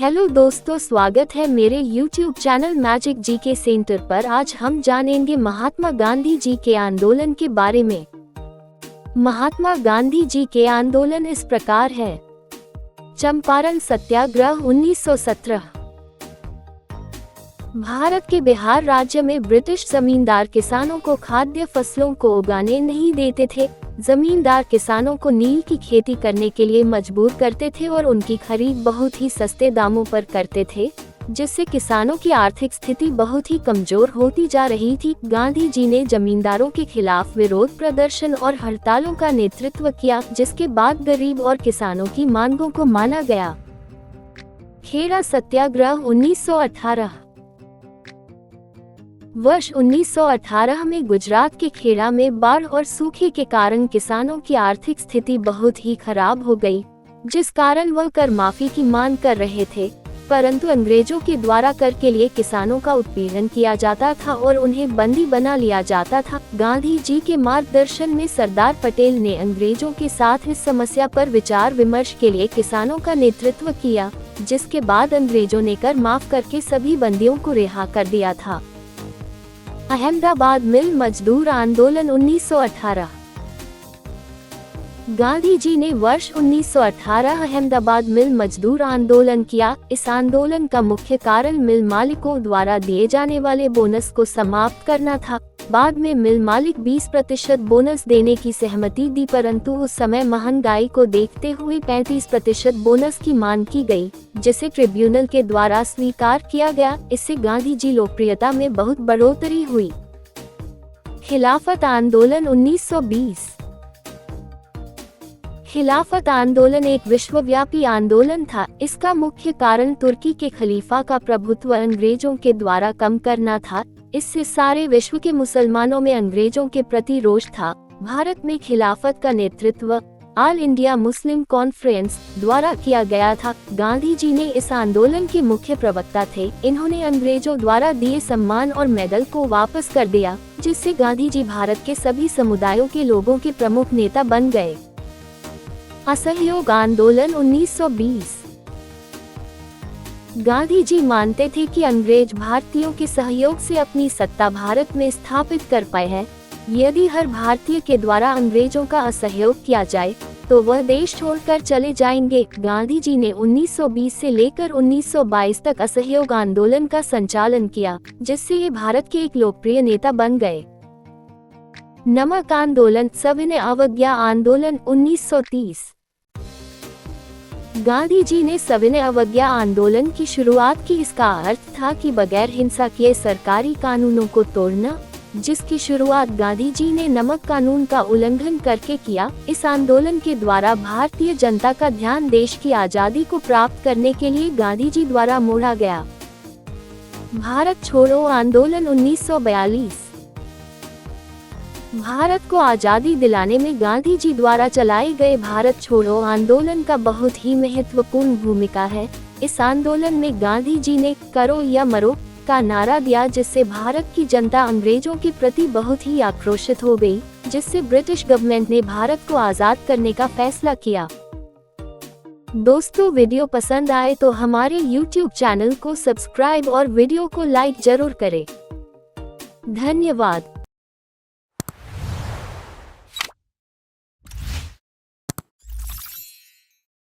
Hello दोस्तों, स्वागत है मेरे YouTube चैनल मैजिक जी के सेंटर पर। आज हम जानेंगे महात्मा गांधी जी के आंदोलन के बारे में। महात्मा गांधी जी के आंदोलन इस प्रकार है। चंपारण सत्याग्रह 1917। भारत के बिहार राज्य में ब्रिटिश जमींदार किसानों को खाद्य फसलों को उगाने नहीं देते थे। जमींदार किसानों को नील की खेती करने के लिए मजबूर करते थे और उनकी खरीद बहुत ही सस्ते दामों पर करते थे, जिससे किसानों की आर्थिक स्थिति बहुत ही कमजोर होती जा रही थी। गांधी जी ने जमींदारों के खिलाफ विरोध प्रदर्शन और हड़तालों का नेतृत्व किया, जिसके बाद गरीब और किसानों की मांगों को माना गया। खेड़ा सत्याग्रह 1918। वर्ष 1918 में गुजरात के खेड़ा में बाढ़ और सूखे के कारण किसानों की आर्थिक स्थिति बहुत ही खराब हो गई, जिस कारण वह कर माफी की मांग कर रहे थे, परंतु अंग्रेजों के द्वारा कर के लिए किसानों का उत्पीड़न किया जाता था और उन्हें बंदी बना लिया जाता था। गांधी जी के मार्गदर्शन में सरदार पटेल ने अंग्रेजों के साथ इस समस्या पर विचार विमर्श के लिए किसानों का नेतृत्व किया, जिसके बाद अंग्रेजों ने कर माफ करके सभी बंदियों को रिहा कर दिया था। अहमदाबाद मिल मजदूर आंदोलन 1918। गांधी जी ने वर्ष 1918 अहमदाबाद मिल मजदूर आंदोलन किया। इस आंदोलन का मुख्य कारण मिल मालिकों द्वारा दिए जाने वाले बोनस को समाप्त करना था। बाद में मिल मालिक 20% बोनस देने की सहमति दी, परंतु उस समय महंगाई को देखते हुए 35% बोनस की मांग की गई, जिसे ट्रिब्यूनल के द्वारा स्वीकार किया गया। इससे गांधी जी लोकप्रियता में बहुत बढ़ोतरी हुई। खिलाफत आंदोलन 1920। खिलाफत आंदोलन एक विश्वव्यापी आंदोलन था। इसका मुख्य कारण तुर्की के खलीफा का प्रभुत्व अंग्रेजों के द्वारा कम करना था। इससे सारे विश्व के मुसलमानों में अंग्रेजों के प्रति रोष था। भारत में खिलाफत का नेतृत्व ऑल इंडिया मुस्लिम कॉन्फ्रेंस द्वारा किया गया था। गांधी जी ने इस आंदोलन के मुख्य प्रवक्ता थे। इन्होंने अंग्रेजों द्वारा दिए सम्मान और मेडल को वापस कर दिया, जिससे गांधी जी भारत के सभी समुदायों के लोगों के प्रमुख नेता बन गए। असहयोग आंदोलन 1920। गांधी जी मानते थे कि अंग्रेज भारतीयों के सहयोग से अपनी सत्ता भारत में स्थापित कर पाए हैं। यदि हर भारतीय के द्वारा अंग्रेजों का असहयोग किया जाए तो वह देश छोड़कर चले जाएंगे। गांधी जी ने 1920 से लेकर 1922 तक असहयोग आंदोलन का संचालन किया, जिससे ये भारत के एक लोकप्रिय नेता बन गए। नमक आंदोलन, सविनय अवज्ञा आंदोलन 1930। गांधी जी ने सविनय अवज्ञा आंदोलन की शुरुआत की। इसका अर्थ था कि बगैर हिंसा किए सरकारी कानूनों को तोड़ना, जिसकी शुरुआत गांधी जी ने नमक कानून का उल्लंघन करके किया। इस आंदोलन के द्वारा भारतीय जनता का ध्यान देश की आजादी को प्राप्त करने के लिए गांधी जी द्वारा मोड़ा गया। भारत छोड़ो आंदोलन 1942। भारत को आजादी दिलाने में गांधी जी द्वारा चलाए गए भारत छोड़ो आंदोलन का बहुत ही महत्वपूर्ण भूमिका है। इस आंदोलन में गांधी जी ने करो या मरो का नारा दिया, जिससे भारत की जनता अंग्रेजों के प्रति बहुत ही आक्रोशित हो गई, जिससे ब्रिटिश गवर्नमेंट ने भारत को आजाद करने का फैसला किया। दोस्तों, वीडियो पसंद आए तो हमारे YouTube चैनल को सब्सक्राइब और वीडियो को लाइक जरूर करें। धन्यवाद।